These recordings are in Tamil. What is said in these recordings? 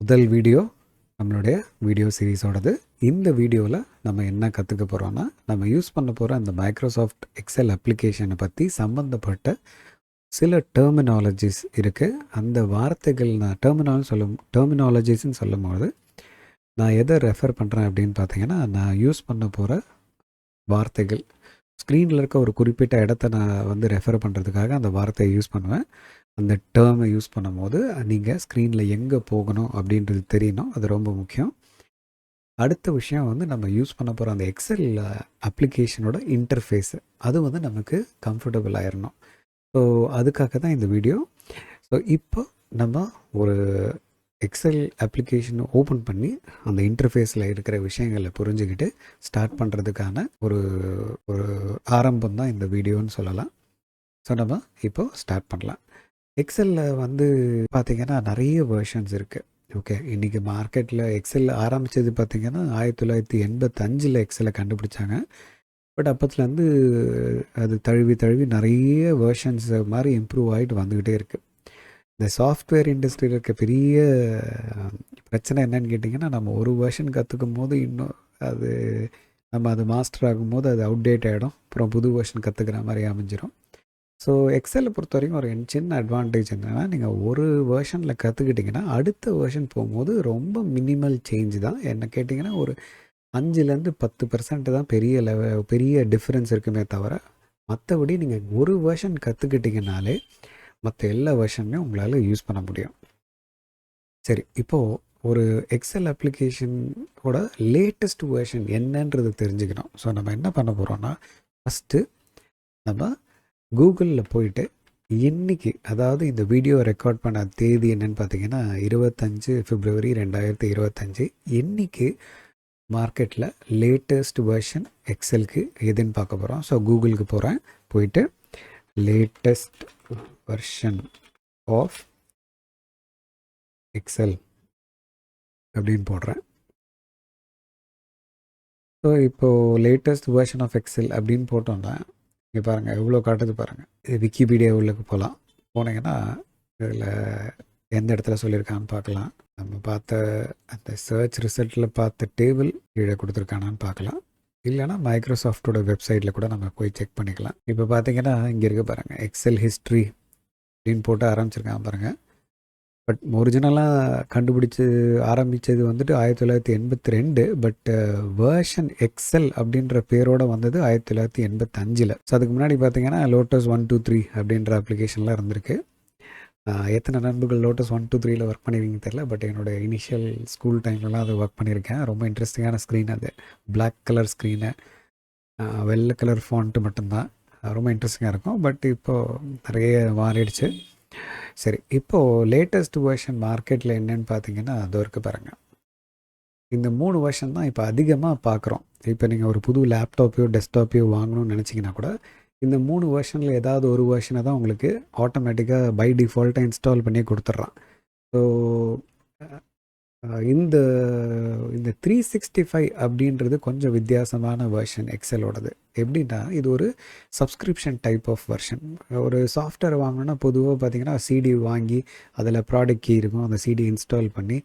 முதல் வீடியோ நம்மளுடைய வீடியோ சீரிஸோடது. இந்த வீடியோவில் நம்ம என்ன கற்றுக்க போகிறோன்னா, நம்ம யூஸ் பண்ண போகிற அந்த மைக்ரோசாஃப்ட் எக்ஸல் அப்ளிகேஷனை பற்றி சம்மந்தப்பட்ட சில டெர்மினாலஜிஸ் இருக்குது. அந்த வார்த்தைகள் நான் டெர்மினாலஜிஸ்ன்னு சொல்லும்போது நான் எதை ரெஃபர் பண்ணுறேன் அப்படின்னு பார்த்தீங்கன்னா, நான் யூஸ் பண்ண போகிற வார்த்தைகள் ஸ்க்ரீனில் இருக்க ஒரு குறிப்பிட்ட இடத்த நான் வந்து ரெஃபர் பண்ணுறதுக்காக அந்த வார்த்தையை யூஸ் பண்ணுவேன். அந்த டேர்மை யூஸ் பண்ணும்போது நீங்கள் ஸ்க்ரீனில் எங்கே போகணும் அப்படின்றது தெரியணும். அது ரொம்ப முக்கியம். அடுத்த விஷயம் வந்து நம்ம யூஸ் பண்ண போகிற அந்த எக்ஸல் அப்ளிகேஷனோட இன்டர்ஃபேஸு அது வந்து நமக்கு கம்ஃபர்டபுள் ஆயிடணும். ஸோ அதுக்காக தான் இந்த வீடியோ. ஸோ இப்போ நம்ம ஒரு எக்ஸல் அப்ளிகேஷனை ஓப்பன் பண்ணி அந்த இன்டர்ஃபேஸில் இருக்கிற விஷயங்களை புரிஞ்சுக்கிட்டு ஸ்டார்ட் பண்ணுறதுக்கான ஒரு ஒரு ஆரம்பம் தான் இந்த வீடியோன்னு சொல்லலாம். ஸோ நம்ம இப்போது ஸ்டார்ட் பண்ணலாம். எக்ஸலில் வந்து பார்த்திங்கன்னா நிறைய வேர்ஷன்ஸ் இருக்குது. ஓகே, இன்றைக்கி மார்க்கெட்டில் எக்ஸல் ஆரம்பித்தது பார்த்திங்கன்னா 1985 எக்ஸலை கண்டுபிடிச்சாங்க. பட் அப்போத்துலேருந்து அது தழுவி நிறைய வேர்ஷன்ஸ் மாதிரி இம்ப்ரூவ் ஆகிட்டு வந்துக்கிட்டே இருக்குது. இந்த சாஃப்ட்வேர் இண்டஸ்ட்ரியில் இருக்க பெரிய பிரச்சனை என்னன்னு கேட்டிங்கன்னா, நம்ம ஒரு வேர்ஷன் கற்றுக்கும் போது இன்னும் அது மாஸ்டர் ஆகும்போது அது அவுடேட் ஆகிடும். அப்புறம் புது வேர்ஷன் கற்றுக்கிற மாதிரி அமைஞ்சிடும். ஸோ எக்ஸலை பொறுத்த வரைக்கும் ஒரு சின்ன அட்வான்டேஜ் என்னென்னா, நீங்கள் ஒரு வேர்ஷனில் கற்றுக்கிட்டிங்கன்னா அடுத்த வேர்ஷன் போகும்போது ரொம்ப மினிமல் சேஞ்ச் தான். என்ன கேட்டிங்கன்னா ஒரு 5-10% தான் பெரிய டிஃப்ரென்ஸ் இருக்குமே தவிர, மற்றபடி நீங்கள் ஒரு வேர்ஷன் கற்றுக்கிட்டிங்கனாலே மற்ற எல்லா வேர்ஷனையும் உங்களால் யூஸ் பண்ண முடியும். சரி, இப்போது ஒரு எக்ஸல் அப்ளிகேஷனோட லேட்டஸ்ட் வேர்ஷன் என்னன்றது தெரிஞ்சுக்கணும். ஸோ நம்ம என்ன பண்ண போகிறோன்னா, ஃபஸ்ட்டு நம்ம கூகுளில் போயிட்டு இன்றைக்கி, அதாவது இந்த வீடியோ ரெக்கார்ட் பண்ண தேதி என்னன்னு பார்த்தீங்கன்னா 25 பிப்ரவரி 2025. இன்றைக்கி மார்க்கெட்டில் லேட்டஸ்ட் வேர்ஷன் எக்ஸலுக்கு எதுன்னு பார்க்க போகிறோம். ஸோ கூகுளுக்கு போகிறேன். போயிட்டு லேட்டஸ்ட் வெர்ஷன் ஆஃப் எக்ஸல் அப்படின்னு போடுறேன். ஸோ இப்போது லேட்டஸ்ட் வெர்ஷன் ஆஃப் எக்ஸல் அப்படின்னு போட்டோன்னா இங்கே பாருங்கள் எவ்வளோ காட்டுது பாருங்கள். இது விக்கிபீடியா உள்ளுக்கு போகலாம். போனீங்கன்னா இதில் எந்த இடத்துல சொல்லியிருக்கான்னு பார்க்கலாம். நம்ம பார்த்த அந்த சர்ச் ரிசல்ட்டில் பார்த்த டேபிள் கீழே கொடுத்துருக்கானான்னு பார்க்கலாம். இல்லைனா மைக்ரோசாஃப்டோட வெப்சைட்டில் கூட நம்ம போய் செக் பண்ணிக்கலாம். இப்போ பார்த்தீங்கன்னா இங்கே இருக்க பாருங்கள், எக்ஸல் ஹிஸ்ட்ரி அப்படின்னு போட்டு ஆரம்பிச்சிருக்கான் பாருங்கள். பட் ஒரிஜினலாக ஆரம்பித்தது வந்துட்டு 1982. பட் வேர்ஷன் எக்ஸல் அப்படின்ற பேரோடு வந்தது 1985. ஸோ அதுக்கு முன்னாடி பார்த்தீங்கன்னா லோட்டஸ் 123 அப்படின்ற அப்ளிகேஷன்லாம் இருந்திருக்கு. எத்தனை நண்பர்கள் லோட்டஸ் 123 ஒர்க் பண்ணியிருக்கீங்க தெரியல. பட் என்னோடய இனிஷியல் ஸ்கூல் டைம்லலாம் அதை ஒர்க் பண்ணியிருக்கேன். ரொம்ப இன்ட்ரெஸ்டிங்கான ஸ்க்ரீன் அது. பிளாக் கலர் ஸ்க்ரீனு, வெள்ளை கலர் ஃபாண்ட்டு மட்டும்தான். ரொம்ப இன்ட்ரெஸ்டிங்காக இருக்கும். பட் இப்போது நிறைய மாறிடுச்சு. சரி, இப்போது லேட்டஸ்ட் வேர்ஷன் மார்க்கெட்டில் என்னென்னு பார்த்தீங்கன்னா அது இருக்குது பாருங்கள். இந்த 3 வேர்ஷன் தான் இப்போ அதிகமாக பார்க்குறோம். இப்போ நீங்கள் ஒரு புது லேப்டாப்பையோ டெஸ்க்டாப்பையோ வாங்கணும்னு நினச்சிங்கன்னா கூட இந்த 3 வேர்ஷனில் ஏதாவது ஒரு வேர்ஷனை தான் உங்களுக்கு ஆட்டோமேட்டிக்காக பை டிஃபால்ட்டாக இன்ஸ்டால் பண்ணி கொடுத்துட்றான். ஸோ இந்த 365 அப்படின்றது கொஞ்சம் வித்தியாசமான வெர்ஷன் எக்ஸலோடது. எப்படின்னா இது ஒரு சப்ஸ்கிரிப்ஷன் டைப் ஆஃப் வெர்ஷன். ஒரு சாஃப்ட்வேர் வாங்கணுன்னா பொதுவாக பார்த்திங்கன்னா சிடி வாங்கி அதில் ப்ராடக்ட் கீ இருக்கும். அந்த சிடி இன்ஸ்டால் பண்ணி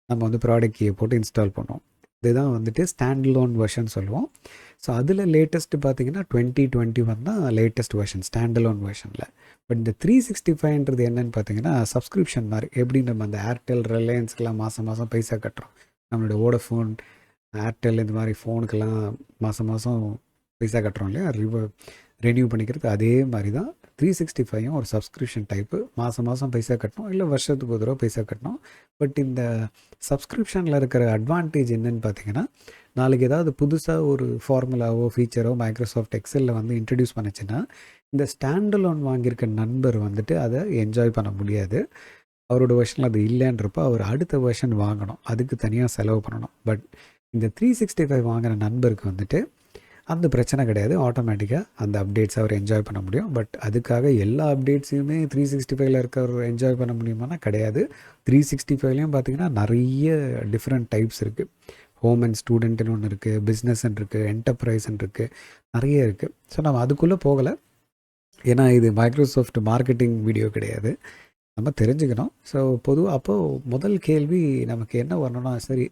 நம்ம வந்து ப்ராடக்ட் கீயை போட்டு இன்ஸ்டால் பண்ணுவோம். இதுதான் வந்துட்டு ஸ்டாண்ட்லோன் வெர்ஷன் சொல்லுவோம். ஸோ அதில் லேட்டஸ்ட்டு பார்த்திங்கன்னா 2021 தான் லேட்டஸ்ட் வெர்ஷன் ஸ்டாண்டலோன் வெர்ஷனில். பட் இந்த 365ன்றது என்னென்னு பார்த்தீங்கன்னா சப்ஸ்கிரிப்ஷன் மாதிரி. எப்படி நம்ம அந்த ஏர்டெல், ரிலையன்ஸ்க்கெலாம் மாதம் பைசா கட்டுறோம். நம்மளோட வோடஃபோன், ஏர்டெல் இந்த மாதிரி ஃபோனுக்கெல்லாம் மாதம் பைசா கட்டுறோம் இல்லையா, ரெனியூ பண்ணிக்கிறது. அதே மாதிரி தான் 365 ஒரு சப்ஸ்கிரிப்ஷன் டைப்பு. மாதம் பைசா கட்டணும், இல்லை வருஷத்துக்கு ஒரு தடவை பைசா கட்டணும். பட் இந்த சப்ஸ்கிரிப்ஷனில் இருக்கிற அட்வான்டேஜ் என்னென்னு பார்த்தீங்கன்னா, நாளைக்கு ஏதாவது புதுசாக ஒரு ஃபார்முலாவோ ஃபீச்சரோ மைக்ரோசாஃப்ட் எக்ஸலில் வந்து இன்ட்ரடியூஸ் பண்ணிச்சுன்னா இந்த ஸ்டாண்டலோன் வாங்கியிருக்க நண்பர் வந்துட்டு அதை என்ஜாய் பண்ண முடியாது. அவரோட வெர்ஷனில் அது இல்லைன்றப்போ அவர் அடுத்த வெர்ஷன் வாங்கணும், அதுக்கு தனியாக செலவு பண்ணணும். பட் இந்த 365 வாங்கின நண்பருக்கு வந்துட்டு அந்த பிரச்சனை கிடையாது. ஆட்டோமேட்டிக்காக அந்த அப்டேட்ஸ் அவர் என்ஜாய் பண்ண முடியும். பட் அதுக்காக எல்லா அப்டேட்ஸையுமே 365 இருக்கிறவர் என்ஜாய் பண்ண முடியுமானா கிடையாது. 365லேயும் பார்த்திங்கன்னா நிறைய டிஃப்ரெண்ட் டைப்ஸ் இருக்குது. ஹோம் அண்ட் ஸ்டூடெண்ட்டுன்னு ஒன்று இருக்குது, பிஸ்னஸ்ன்னு இருக்குது, என்டர்பிரைஸ்ன்னு இருக்குது, நிறைய இருக்குது. ஸோ நம்ம அதுக்குள்ளே போகலை, ஏன்னா இது மைக்ரோசாஃப்ட் மார்க்கெட்டிங் வீடியோ கிடையாது. நம்ம தெரிஞ்சுக்கணும். ஸோ பொதுவா அப்போது முதல் கேள்வி நமக்கு என்ன வரணும்னா, சரி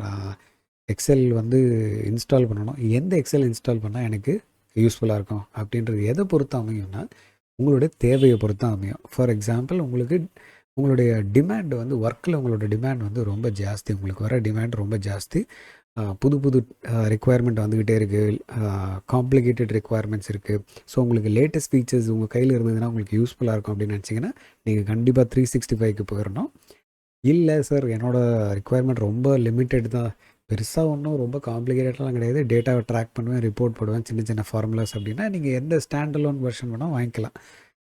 நான் எக்ஸல் வந்து இன்ஸ்டால் பண்ணணும். எந்த எக்ஸல் இன்ஸ்டால் பண்ணால் எனக்கு யூஸ்ஃபுல்லாக இருக்கும் அப்படின்றது எதை பொறுத்து அமையும்னா, உங்களுடைய தேவையை பொறுத்து அமையும். ஃபார் எக்ஸாம்பிள் உங்களுடைய டிமாண்ட் வந்து ஒர்க்கில் உங்களோட டிமாண்ட் வந்து ரொம்ப ஜாஸ்தி. உங்களுக்கு வர டிமாண்ட் ரொம்ப ஜாஸ்தி. புது புது ரெக்குவயர்மெண்ட் வந்துக்கிட்டே இருக்குது. காம்ப்ளிகேட்டட் ரெக்குவயர்மெண்ட்ஸ் இருக்குது. ஸோ உங்களுக்கு லேட்டஸ்ட் ஃபீச்சர்ஸ் உங்கள் கையில் இருந்ததுன்னா உங்களுக்கு யூஸ்ஃபுல்லாக இருக்கும் அப்படின்னு நினச்சிங்கன்னா நீங்கள் கண்டிப்பாக 365க்கு போயிடணும். இல்லை சார் என்னோடய ரெக்குவயர்மெண்ட் ரொம்ப லிமிட்டட் தான், பெருசாக ஒன்றும் ரொம்ப காம்ப்ளிகேட்டட்லாம் கிடையாது, டேட்டாவை ட்ராக் பண்ணுவேன், ரிப்போர்ட் போடுவேன், சின்ன சின்ன ஃபார்முலாஸ் அப்படின்னா நீங்கள் எந்த ஸ்டாண்டலோன் வெர்ஷன் வேணால் வாங்கிக்கலாம்.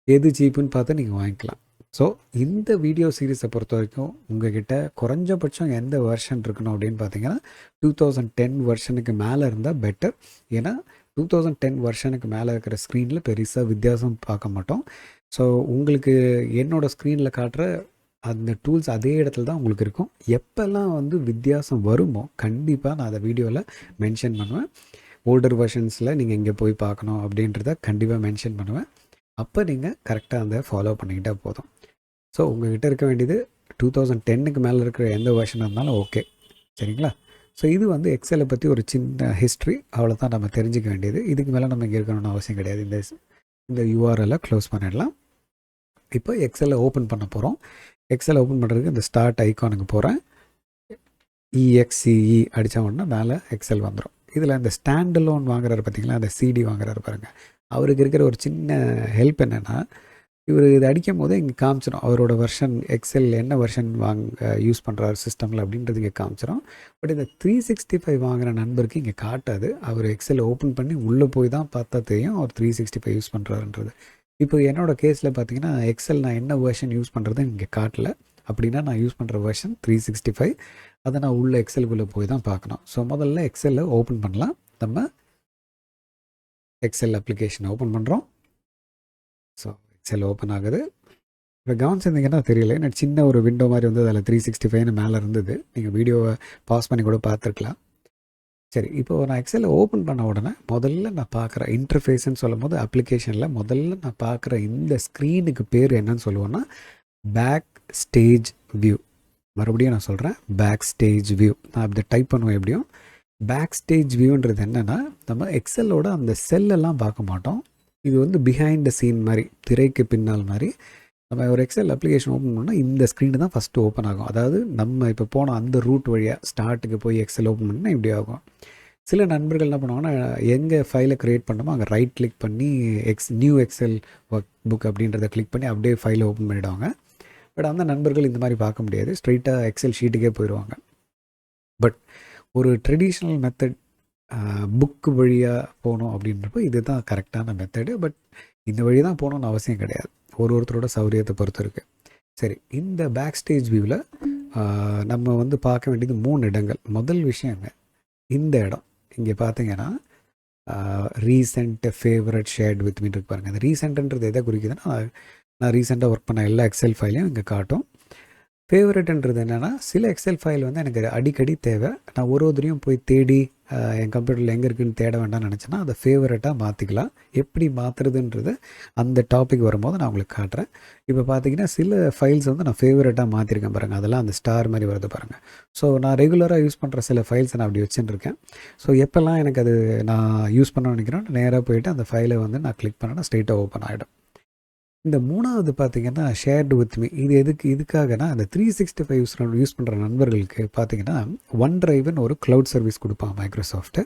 எது சீப்புன்னு பார்த்து நீங்கள் வாங்கிக்கலாம். ஸோ இந்த வீடியோ சீரீஸை பொறுத்த வரைக்கும் உங்ககிட்ட குறைஞ்சபட்சம் எந்த வெர்ஷன் இருக்கணும் அப்படின்னு பார்த்தீங்கன்னா 2010 வெர்ஷனுக்கு மேலே இருந்தால் பெட்டர். ஏன்னா 2010 வெர்ஷனுக்கு மேலே இருக்கிற ஸ்க்ரீனில் பெருசாக வித்தியாசம் பார்க்க மாட்டோம். ஸோ உங்களுக்கு என்னோடய ஸ்க்ரீனில் காட்டுற அந்த டூல்ஸ் அதே இடத்துல தான் உங்களுக்கு இருக்கும். எப்போல்லாம் வந்து வித்தியாசம் வருமோ கண்டிப்பாக நான் அதை வீடியோவில் மென்ஷன் பண்ணுவேன். ஓல்டர் வெர்ஷன்ஸில் நீங்கள் இங்கே போய் பார்க்கணும் அப்படின்றத கண்டிப்பாக மென்ஷன் பண்ணுவேன். அப்போ நீங்கள் கரெக்டாக அந்த ஃபாலோ பண்ணிக்கிட்டால் போதும். ஸோ உங்கள்கிட்ட இருக்க வேண்டியது 2010க்கு மேலே இருக்கிற எந்த வெர்ஷன் இருந்தாலும் ஓகே, சரிங்களா? ஸோ இது வந்து எக்ஸலை பற்றி ஒரு சின்ன ஹிஸ்ட்ரி, அவ்வளோதான் நம்ம தெரிஞ்சிக்க வேண்டியது. இதுக்கு மேலே நம்ம இங்கே இருக்கணும்னு அவசியம் கிடையாது. இந்த யூஆர்எல்லை க்ளோஸ் பண்ணிடலாம். இப்போ எக்ஸலை ஓப்பன் பண்ண போகிறோம். எக்ஸலை ஓப்பன் பண்ணுறதுக்கு இந்த ஸ்டார்ட் ஐக்கானுக்கு போகிறேன். EXCE அடித்தா உடனே மேலே எக்ஸல் வந்துடும். இதில் இந்த ஸ்டாண்ட் லோன் வாங்குறாரு பார்த்தீங்களா, அந்த CD வாங்குறாரு பாருங்கள். அவருக்கு இருக்கிற ஒரு சின்ன ஹெல்ப் என்னென்னா, இவர் இது அடிக்கும் போது இங்கே காமிச்சிடும் அவரோட வெர்ஷன், எக்ஸல் என்ன வெர்ஷன் யூஸ் பண்ணுறாரு சிஸ்டமில் அப்படின்றது இங்கே காமிச்சிடும். பட் இந்த 365 வாங்குகிற நண்பருக்கு இங்கே காட்டாது. அவர் எக்ஸல் ஓப்பன் பண்ணி உள்ளே போய் தான் பார்த்தா தெரியும் அவர் 365 யூஸ் பண்ணுறாருன்றது. இப்போ என்னோடய கேஸில் பார்த்தீங்கன்னா எக்ஸல் நான் என்ன வெர்ஷன் யூஸ் பண்ணுறது இங்கே காட்டல. அப்படின்னா நான் யூஸ் பண்ணுற வெர்ஷன் 365. அதை நான் உள்ள எக்ஸலுக்குள்ளே போய் தான் பார்க்கணும். ஸோ முதல்ல எக்ஸலில் ஓப்பன் பண்ணலாம். நம்ம எக்ஸல் அப்ளிகேஷன் ஓப்பன் பண்ணுறோம். ஸோ எக்ஸல் ஓப்பன் ஆகுது. இப்போ கவனிச்சிருந்தீங்கன்னா தெரியல, எனக்கு சின்ன ஒரு விண்டோ மாதிரி வந்து அதில் 365ன்னு மேலே இருந்தது. நீங்கள் வீடியோவை பாஸ் பண்ணி கூட பார்த்துருக்கலாம். சரி, இப்போது நான் எக்ஸலில் ஓப்பன் பண்ண உடனே முதல்ல நான் பார்க்குற இன்டர்ஃபேஸ்ன்னு சொல்லும் போது அப்ளிகேஷனில் முதல்ல நான் பார்க்குற இந்த ஸ்க்ரீனுக்கு பேர் என்னன்னு சொல்லுவோன்னா பேக் ஸ்டேஜ் வியூ. மறுபடியும் நான் சொல்கிறேன், பேக் ஸ்டேஜ் வியூ. நான் அப்படி டைப் பண்ணுவேன். எப்படியும் பேக் ஸ்டேஜ் வியூன்றது என்னென்னா, நம்ம எக்ஸலோட அந்த செல்லெல்லாம் பார்க்க மாட்டோம். இது வந்து பிஹைண்ட் த சீன் மாதிரி, திரைக்கு பின்னால் மாதிரி. நம்ம ஒரு எக்ஸல் அப்ளிகேஷன் ஓப்பன் பண்ணால் இந்த ஸ்க்ரீனு தான் ஃபஸ்ட்டு ஓப்பன் ஆகும். அதாவது நம்ம இப்போ போன அந்த ரூட் வழியாக ஸ்டார்ட்டுக்கு போய் எக்ஸல் ஓப்பன் பண்ணால் இப்படி ஆகும். சில நண்பர்கள் என்ன பண்ணுவாங்கன்னா, எங்கே ஃபைலை க்ரியேட் பண்ணணுமோ அங்கே ரைட் கிளிக் பண்ணி நியூ எக்ஸல் ஒர்க் புக் அப்படின்றத கிளிக் பண்ணி அப்படியே ஃபைலை ஓப்பன் பண்ணிவிடுவாங்க. பட் அந்த நண்பர்கள் இந்த மாதிரி பார்க்க முடியாது, ஸ்ட்ரைட்டாக எக்ஸல் ஷீட்டுக்கே போயிடுவாங்க. பட் ஒரு ட்ரெடிஷ்னல் மெத்தட் புக்கு வழியாக போகணும் அப்படின்றப்போ இது தான் கரெக்டான மெத்தடு. பட் இந்த வழி தான் போகணுன்னு அவசியம் கிடையாது, ஒருத்தரோட சௌரியத்தை பொறுத்து இருக்குது. சரி, இந்த பேக் ஸ்டேஜ் வியூவில் நம்ம வந்து பார்க்க வேண்டியது 3 இடங்கள். முதல் விஷயம் இந்த இடம் இங்கே பார்த்தீங்கன்னா ரீசெண்ட், ஃபேவரட், ஷேர்ட் வித் மீன் இருக்கு பாருங்கள். இந்த ரீசெண்ட்ன்றது எதை குறிக்குதுன்னா, நான் ரீசெண்டாக ஒர்க் பண்ண எல்லா எக்ஸல் ஃபைலையும் இங்கே காட்டும். ஃபேவரட்ன்றது என்னென்னா, சில எக்ஸல் ஃபைல் வந்து எனக்கு அடிக்கடி தேவை, நான் ஒரு ஒருத்தரையும் போய் தேடி என் கம்ப்யூட்டரில் எங்கே இருக்குதுன்னு தேட வேண்டாம்னு நினச்சேன்னா அதை ஃபேவரட்டாக மாற்றிக்கலாம். எப்படி மாற்றுறதுன்றது அந்த டாபிக் வரும்போது நான் உங்களுக்கு காட்டுறேன். இப்போ பார்த்தீங்கன்னா சில ஃபைல்ஸ் வந்து நான் ஃபேவரட்டாக மாற்றிருக்கேன் பாருங்கள், அதெல்லாம் அந்த ஸ்டார் மாதிரி வருது பாருங்கள். ஸோ நான் ரெகுலராக யூஸ் பண்ணுற சில ஃபைல்ஸை நான் அப்படி வச்சுருக்கேன். ஸோ எப்போல்லாம் எனக்கு அது நான் யூஸ் பண்ண நினைக்கிறேன், நேராக போயிட்டு அந்த ஃபைலை வந்து நான் கிளிக் பண்ணேன்னா ஸ்ட்ரெயிட்டாக ஓப்பன் ஆகிடும். இந்த 3வது பார்த்திங்கன்னா ஷேர்டு வித் மீ. இது இதுக்காகனா அந்த 365 யூஸ் பண்ணுற நண்பர்களுக்கு பார்த்திங்கன்னா OneDriveன்னு ஒரு க்ளவுட் சர்வீஸ் கொடுப்பாங்க மைக்ரோசாஃப்ட்டு.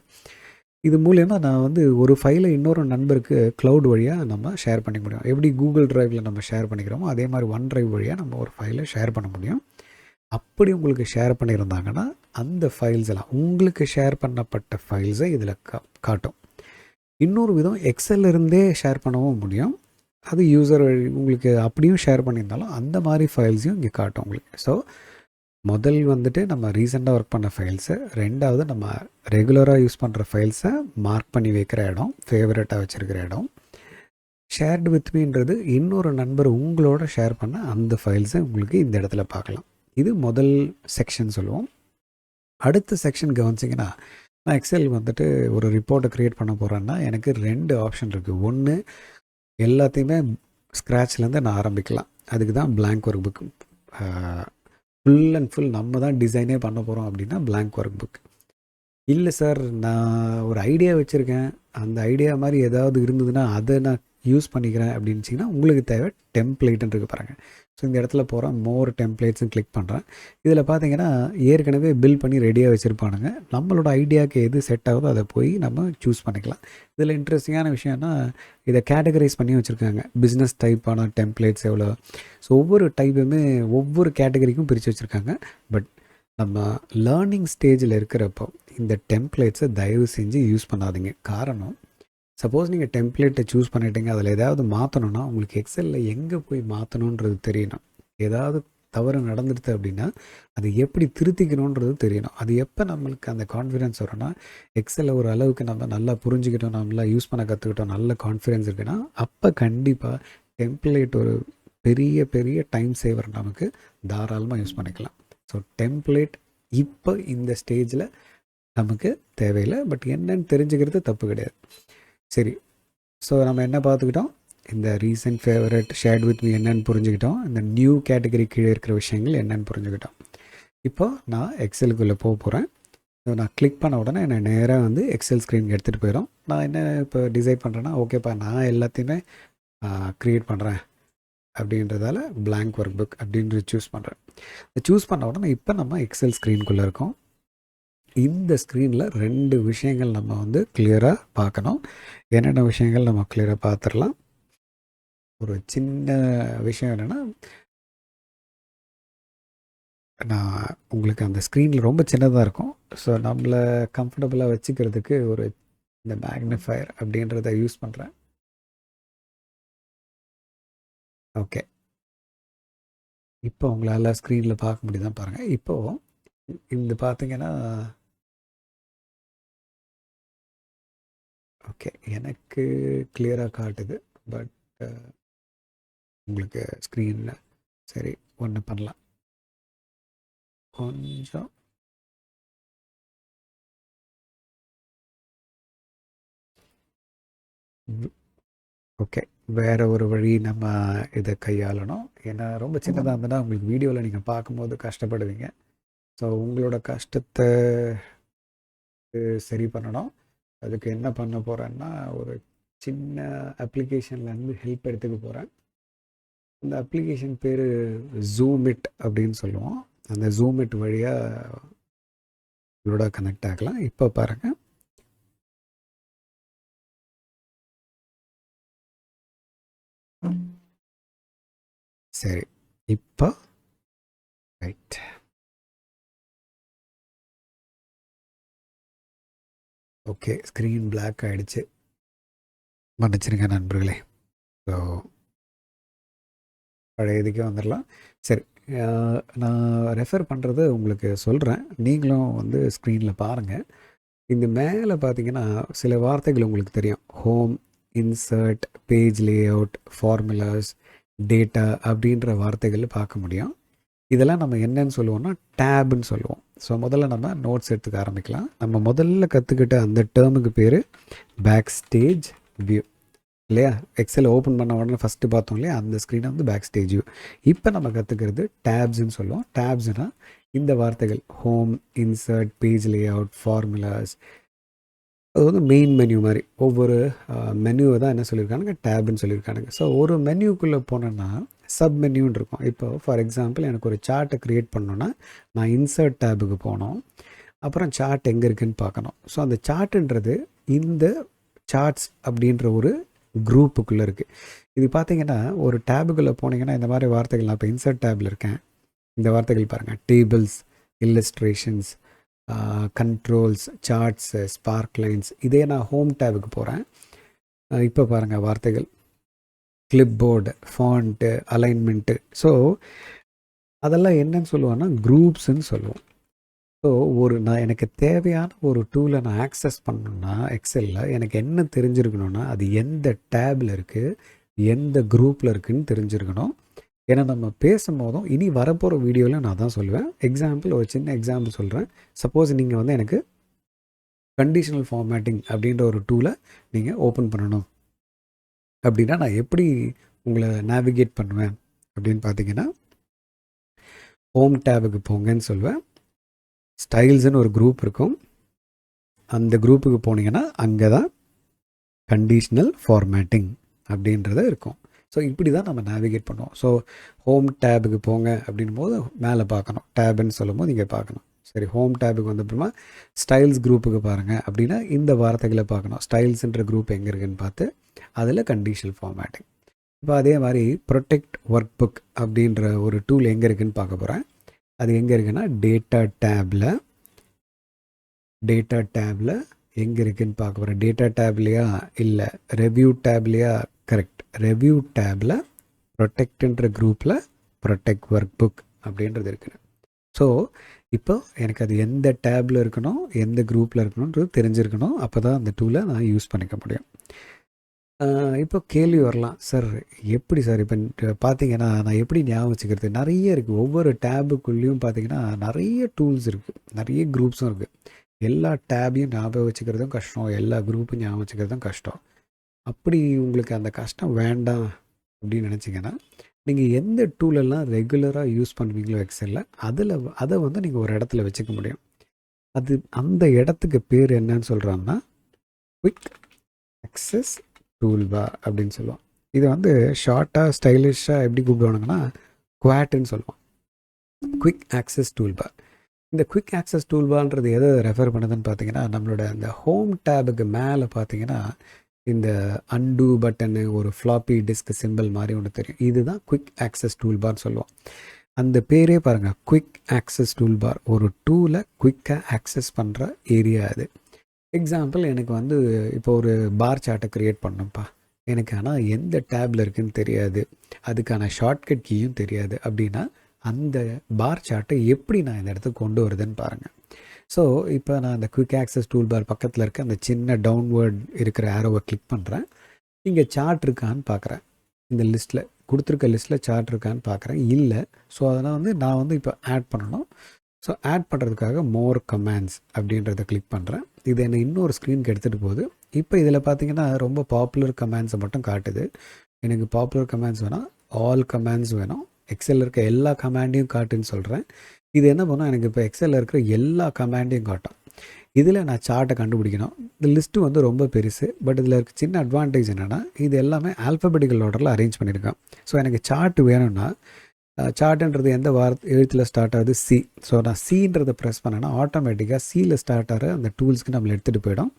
இது மூலயமா நான் வந்து ஒரு ஃபைலை இன்னொரு நண்பருக்கு க்ளவுட் வழியாக நம்ம ஷேர் பண்ணிக்க முடியும். எப்படி கூகுள் ட்ரைவில் நம்ம ஷேர் பண்ணிக்கிறோமோ அதே மாதிரி OneDrive வழியாக நம்ம ஒரு ஃபைலை ஷேர் பண்ண முடியும். அப்படி உங்களுக்கு ஷேர் பண்ணியிருந்தாங்கன்னா அந்த ஃபைல்ஸ் எல்லாம் உங்களுக்கு ஷேர் பண்ணப்பட்ட ஃபைல்ஸை இதில் காட்டும். இன்னொரு விதம் எக்ஸல்லிருந்தே ஷேர் பண்ணவும் முடியும். அது யூசர் உங்களுக்கு அப்படியும் ஷேர் பண்ணியிருந்தாலும் அந்த மாதிரி ஃபைல்ஸையும் இங்கே காட்டும் உங்களுக்கு. ஸோ முதல் வந்துட்டு நம்ம ரீசெண்டாக ஒர்க் பண்ண ஃபைல்ஸு, 2வது நம்ம ரெகுலராக யூஸ் பண்ணுற ஃபைல்ஸை மார்க் பண்ணி வைக்கிற இடம், ஃபேவரட்டாக வச்சுருக்கிற இடம். ஷேர்டு வித் மீன்றது இன்னொரு நண்பர் உங்களோட ஷேர் பண்ண அந்த ஃபைல்ஸை உங்களுக்கு இந்த இடத்துல பார்க்கலாம். இது முதல் செக்ஷன் சொல்லுவோம். அடுத்த செக்ஷன் கவனிச்சிங்கன்னா, நான் எக்ஸல் வந்துட்டு ஒரு ரிப்போர்ட்டை க்ரியேட் பண்ண போகிறேன்னா எனக்கு 2 ஆப்ஷன் இருக்குது. ஒன்று, எல்லாத்தையுமே ஸ்க்ராட்ச்லேருந்து நான் ஆரம்பிக்கலாம். அதுக்கு தான் blank work book. Full and full நம்ம தான் டிசைனே பண்ண போகிறோம் அப்படின்னா blank ஒர்க் புக். இல்லை சார், நான் ஒரு ஐடியா வச்சுருக்கேன், அந்த ஐடியா மாதிரி ஏதாவது இருந்ததுன்னா அதை நான் யூஸ் பண்ணிக்கிறேன் அப்படின்ச்சிங்கன்னா உங்களுக்கு தேவை டெம்ப்ளேட்டுன்னு இருக்கு பாருங்கள். ஸோ இந்த இடத்துல போகிறேன், மோர் டெம்ப்ளேட்ஸ்னு கிளிக் பண்ணுறேன். இதில் பார்த்தீங்கன்னா ஏற்கனவே பில் பண்ணி ரெடியாக வச்சுருப்பானுங்க. நம்மளோட ஐடியாவுக்கு எது செட் ஆகுதோ அதை போய் நம்ம சூஸ் பண்ணிக்கலாம். இதில் இன்ட்ரெஸ்டிங்கான விஷயம்னா இதை கேட்டகரைஸ் பண்ணி வச்சுருக்காங்க. பிஸ்னஸ் டைப்பான டெம்ப்ளேட்ஸ் எவ்வளோ, ஸோ ஒவ்வொரு டைப்புமே ஒவ்வொரு கேட்டகரிக்கும் பிரித்து வச்சுருக்காங்க. பட் நம்ம லேர்னிங் ஸ்டேஜில் இருக்கிறப்போ இந்த டெம்ப்ளேட்ஸை தயவு செஞ்சு யூஸ் பண்ணாதீங்க. காரணம், சப்போஸ் நீங்கள் டெம்ப்ளேட்டை சூஸ் பண்ணிட்டீங்க, அதில் ஏதாவது மாற்றணுன்னா உங்களுக்கு எக்ஸலில் எங்கே போய் மாற்றணுன்றது தெரியணும். ஏதாவது தவறு நடந்துடுது அப்படின்னா அது எப்படி திருத்திக்கணுன்றது தெரியணும். அது எப்போ நம்மளுக்கு அந்த கான்ஃபிடென்ஸ் வரும்னா, எக்ஸலில் ஒரு அளவுக்கு நம்ம நல்லா புரிஞ்சுக்கிட்டோம், நல்லா யூஸ் பண்ண கற்றுக்கிட்டோம், நல்ல கான்ஃபிடென்ஸ் இருக்குன்னா அப்போ கண்டிப்பாக டெம்ப்ளேட் ஒரு பெரிய பெரிய டைம் சேவர் நமக்கு தாராளமாக யூஸ் பண்ணிக்கலாம். ஸோ டெம்ப்ளேட் இப்போ இந்த ஸ்டேஜில் நமக்கு தேவையில்லை. பட் என்னன்னு தெரிஞ்சுக்கிறது தப்பு கிடையாது. சரி, ஸோ நம்ம என்ன பார்த்துக்கிட்டோம், இந்த recent favourite shirt with me என்னென்னு புரிஞ்சுக்கிட்டோம். இந்த நியூ கேட்டகரி கீழே இருக்கிற விஷயங்கள் என்னென்னு புரிஞ்சுக்கிட்டோம். இப்போ நான் எக்ஸலுக்குள்ளே போக போகிறேன். ஸோ நான் கிளிக் பண்ண உடனே என்னை நேராக வந்து எக்ஸல் ஸ்க்ரீனுக்கு எடுத்துகிட்டு போயிடும். நான் என்ன இப்போ டிசைட் பண்ணுறேன்னா, ஓகேப்பா நான் எல்லாத்தையுமே க்ரியேட் பண்ணுறேன் அப்படின்றதால blank ஒர்க் புக் அப்படின்றது சூஸ் பண்ணுறேன். சூஸ் பண்ண உடனே இப்போ நம்ம எக்ஸல் ஸ்க்ரீனுக்குள்ளே இருக்கோம். இந்த ஸ்க்ரீனில் 2 விஷயங்கள் நம்ம வந்து கிளியராக பார்க்கணும். என்னென்ன விஷயங்கள் நம்ம கிளியராக பார்த்துடலாம். ஒரு சின்ன விஷயம் என்னென்னா, நான் உங்களுக்கு அந்த ஸ்க்ரீனில் ரொம்ப சின்னதாக இருக்கும். ஸோ நம்மளை கம்ஃபர்டபுளாக வச்சுக்கிறதுக்கு ஒரு இந்த மேக்னிஃபயர் அப்படின்றத யூஸ் பண்ணுறேன். ஓகே, இப்போ உங்களால் ஸ்க்ரீனில் பார்க்க முடியுதான் பாருங்கள். இப்போது இந்த பார்த்தீங்கன்னா, ஓகே எனக்கு கிளியராக காட்டுது. பட் உங்களுக்கு ஸ்க்ரீனில் சரி ஒன்று பண்ணலாம், கொஞ்சம் ஓகே வேறு ஒரு வழி நம்ம இதை கையாளணும். ஏன்னா ரொம்ப சின்னதாக இருந்ததுன்னா உங்களுக்கு வீடியோவில் நீங்கள் பார்க்கும்போது கஷ்டப்படுவீங்க. ஸோ உங்களோட கஷ்டத்தை சரி பண்ணணும். அதுக்கு என்ன பண்ண போகிறேன்னா, ஒரு சின்ன அப்ளிகேஷன்லேருந்து ஹெல்ப் எடுத்துக்க போகிறேன். அந்த அப்ளிகேஷன் பேர் ஜூமிட் அப்படின்னு சொல்லுவோம். அந்த ஜூமிட் வழியாக உங்களோட கனெக்ட் ஆகலாம். இப்போ பாருங்கள், சரி இப்போ ரைட். ஓகே, ஸ்க்ரீன் பிளாக் ஆகிடுச்சு, மன்னிச்சிருங்க நண்பர்களே. ஸோ பழைய இதுக்கே வந்துடலாம். சரி, நான் ரெஃபர் பண்ணுறது உங்களுக்கு சொல்கிறேன், நீங்களும் வந்து ஸ்க்ரீனில் பாருங்கள். இந்த மேலே பார்த்தீங்கன்னா சில வார்த்தைகள் உங்களுக்கு தெரியும். Home, insert, page layout, formulas, data அப்படின்ற வார்த்தைகள் பார்க்க முடியும். இதெல்லாம் நம்ம என்னன்னு சொல்லுவோம்னா டேப்னு சொல்லுவோம். ஸோ முதல்ல நம்ம நோட்ஸ் எடுத்துக்க ஆரம்பிக்கலாம். நம்ம முதல்ல கற்றுக்கிட்ட அந்த டேர்முக்கு பேர் பேக் ஸ்டேஜ் வியூ இல்லையா? எக்ஸல் ஓப்பன் பண்ண உடனே ஃபஸ்ட்டு பார்த்தோம் இல்லையா, அந்த ஸ்க்ரீனை வந்து பேக் ஸ்டேஜ் வியூ. இப்போ நம்ம கற்றுக்கிறது டேப்ஸ்ன்னு சொல்லுவோம். டேப்ஸ்னால் இந்த வார்த்தைகள் home, insert, page layout, formulas, அது வந்து மெயின் மெனு மாதிரி ஒவ்வொரு மெனுவை தான் என்ன சொல்லியிருக்கானுங்க, டேப்னு சொல்லியிருக்கானுங்க. ஸோ ஒரு மெனுக்குள்ளே போனோன்னா சப் மெனுன்னு இருக்கும். இப்போ ஃபார் எக்ஸாம்பிள் எனக்கு ஒரு சார்ட்டை க்ரியேட் பண்ணோன்னா நான் இன்சர்ட் டேபுக்கு போனோம், அப்புறம் சார்ட் எங்கே இருக்குதுன்னு பார்க்கணும். ஸோ அந்த சார்ட்டுன்றது இந்த சார்ட்ஸ் அப்படின்ற ஒரு குரூப்புக்குள்ளே இருக்குது. இது பார்த்திங்கன்னா ஒரு டேபுக்குள்ளே போனீங்கன்னா இந்த மாதிரி வார்த்தைகள், நான் இப்போ இன்சர்ட் டேபில் இருக்கேன், இந்த வார்த்தைகள் பாருங்கள், tables, illustrations, controls, shorts, spark lines. இதே நான் ஹோம் டேபுக்கு போகிறேன். இப்போ பாருங்கள் வார்த்தைகள், clip board, font, alignment. So அதெல்லாம் என்னன்னு சொல்லுவோன்னா குரூப்ஸுன்னு சொல்லுவோம். ஸோ நான் எனக்கு தேவையான ஒரு டூலை நான் ஆக்சஸ் பண்ணணுன்னா எக்ஸலில் எனக்கு என்ன தெரிஞ்சிருக்கணும்னா அது எந்த டேபில் இருக்குது, எந்த குரூப்பில் இருக்குதுன்னு தெரிஞ்சிருக்கணும். ஏன்னா நம்ம பேசும்போதும் இனி வரப்போகிற வீடியோவில் நான் தான் சொல்லுவேன். எக்ஸாம்பிள், ஒரு சின்ன எக்ஸாம்பிள் சொல்கிறேன். சப்போஸ் நீங்கள் வந்து எனக்கு கண்டிஷனல் ஃபார்மேட்டிங் அப்படின்ற ஒரு டூலை நீங்கள் ஓப்பன் பண்ணணும் அப்படின்னா நான் எப்படி உங்களை நேவிகேட் பண்ணுவேன் அப்படின்னு பார்த்தீங்கன்னா ஹோம் டேபுக்கு போங்கன்னு சொல்லுவேன். ஸ்டைல்ஸ்னு ஒரு குரூப் இருக்கும். அந்த குரூப்புக்கு போனீங்கன்னா அங்கே தான் கண்டிஷ்னல் ஃபார்மேட்டிங் அப்படின்றது இருக்கும். ஸோ இப்படி தான் நம்ம நேவிகேட் பண்ணுவோம். ஸோ ஹோம் டேபுக்கு போங்க அப்படின் போது மேலே பார்க்கணும், டேபுன்னு சொல்லும் போது இங்கே பார்க்கணும். சரி, ஹோம் டேபுக்கு வந்த அப்புறமா ஸ்டைல்ஸ் குரூப்புக்கு பாருங்கள் அப்படின்னா இந்த வார்த்தைகளை பார்க்கணும். ஸ்டைல்ஸுன்ற குரூப் எங்கே இருக்குன்னு பார்த்து அதில் கண்டிஷனல் ஃபார்மேட்டிங். இப்போ அதே மாதிரி ப்ரொடெக்ட் ஒர்க் புக் அப்படின்ற ஒரு டூல் எங்கே இருக்குதுன்னு பார்க்க போகிறேன். அது எங்கே இருக்குன்னா டேட்டா டேபில் எங்கே இருக்குதுன்னு பார்க்க போகிறேன். டேட்டா டேப்லையா இல்லை ரெவ்யூ டேப்லையா? கரெக்ட், ரெவ்யூ டேபில் ப்ரொடெக்ட்ன்ற குரூப்பில் ப்ரொடெக்ட் ஒர்க் புக் அப்படின்றது இருக்குது. ஸோ இப்போ எனக்கு அது எந்த டேபில் இருக்கணும், எந்த குரூப்பில் இருக்கணுன்றது தெரிஞ்சிருக்கணும். அப்போ தான் அந்த டூலை நான் யூஸ் பண்ணிக்க முடியும். இப்போ கேள்வி வரலாம், சார் எப்படி சார் இப்போ பார்த்தீங்கன்னா நான் எப்படி ஞாபகம் வச்சுக்கிறது? நிறைய இருக்குது. ஒவ்வொரு டேபுக்குள்ளேயும் பார்த்தீங்கன்னா நிறைய டூல்ஸ் இருக்குது, நிறைய குரூப்ஸும் இருக்குது. எல்லா டேபையும் ஞாபகம் வச்சுக்கிறதும் கஷ்டம், எல்லா குரூப்பும் ஞாபகம் வச்சுக்கிறதும் கஷ்டம். அப்படி உங்களுக்கு அந்த கஷ்டம் வேண்டாம் அப்படின்னு நினச்சிங்கன்னா நீங்கள் எந்த டூலெல்லாம் ரெகுலராக யூஸ் பண்ணுவீங்களோ எக்ஸலில் அதை வந்து நீங்கள் ஒரு இடத்துல வச்சுக்க முடியும். அது அந்த இடத்துக்கு பேர் என்னன்னு சொல்கிறாங்கன்னா குயிக் ஆக்சஸ் டூல்பார் அப்படின்னு சொல்லுவோம். இதை வந்து ஷார்ட்டாக ஸ்டைலிஷாக எப்படி கூப்பிடுவானுங்கன்னா குவாட்டுன்னு சொல்லுவோம், குயிக் ஆக்சஸ் டூல்பார். இந்த குயிக் ஆக்சஸ் டூல்பார்ன்றது எதை ரெஃபர் பண்ணுதுன்னு பார்த்தீங்கன்னா நம்மளோட அந்த ஹோம் டேபுக்கு மேலே பார்த்தீங்கன்னா இந்த அன்டூ பட்டனு ஒரு ஃப்ளாப்பி டிஸ்க் சிம்பிள் மாதிரி ஒன்று தெரியும். இதுதான் குயிக் ஆக்சஸ் டூல்பார்னு சொல்லுவோம். அந்த பேரே பாருங்கள், குயிக் ஆக்சஸ் டூல்பார். ஒரு டூலை குயிக்காக ஆக்சஸ் பண்ணுற ஏரியா அது. எக்ஸாம்பிள், எனக்கு வந்து இப்போ ஒரு பார் சார்ட்டை க்ரியேட் பண்ணணும்ப்பா, எனக்கு ஆனால் எந்த டேபில் இருக்குதுன்னு தெரியாது, அதுக்கான ஷார்ட்கட் கீயும் தெரியாது அப்படின்னா அந்த பார் சார்ட்டை எப்படி நான் இந்த இடத்துக்கு கொண்டு வருதுன்னு பாருங்கள். ஸோ இப்போ நான் அந்த குயிக் ஆக்சஸ் டூல் பார் பக்கத்தில் இருக்க அந்த சின்ன டவுன்வேர்ட் இருக்கிற ஆரோவை கிளிக் பண்ணுறேன். இங்கே சார்ட் இருக்கான்னு பார்க்குறேன். இந்த லிஸ்ட்டில் கொடுத்துருக்க லிஸ்ட்டில் சார்ட் இருக்கான்னு பார்க்குறேன், இல்லை. ஸோ அதனால் வந்து நான் வந்து இப்போ ஆட் பண்ணணும். ஸோ ஆட் பண்ணுறதுக்காக மோர் கமாண்ட்ஸ் அப்படின்றத கிளிக் பண்ணுறேன். இது என்னை இன்னொரு ஸ்க்ரீனுக்கு எடுத்துகிட்டு போகுது. இப்போ இதில் பார்த்தீங்கன்னா ரொம்ப பாப்புலர் கமாண்ட்ஸை மட்டும் காட்டுது. எனக்கு பாப்புலர் கமாண்ட்ஸ் வேணாம், ஆல் கமாண்ட்ஸ் வேணும். எக்ஸலில் இருக்க எல்லா கமாண்டையும் காட்டுன்னு சொல்கிறேன். இது என்ன பண்ணால் எனக்கு இப்போ எக்ஸலில் இருக்கிற எல்லா கமாண்டையும் காட்டும். இதில் நான் சார்ட்டை கண்டுபிடிக்கணும். இந்த லிஸ்ட்டு வந்து ரொம்ப பெருசு, பட் இதில் இருக்க சின்ன அட்வான்டேஜ் என்னென்னா இது எல்லாமே ஆல்ஃபபெட்டிக்கல் ஆர்டரில் அரேஞ்ச் பண்ணியிருக்கேன். ஸோ எனக்கு சார்ட் வேணும்னா சார்ட்டுன்றது எந்த எழுத்தில் ஸ்டார்ட் ஆகுது? சி. ஸோ நான் சின்றதை ப்ரெஸ் பண்ணேன்னா ஆட்டோமேட்டிக்காக சியில் ஸ்டார்ட் ஆகிற அந்த டூல்ஸ்க்கு நம்மளை எடுத்துகிட்டு போயிடும்.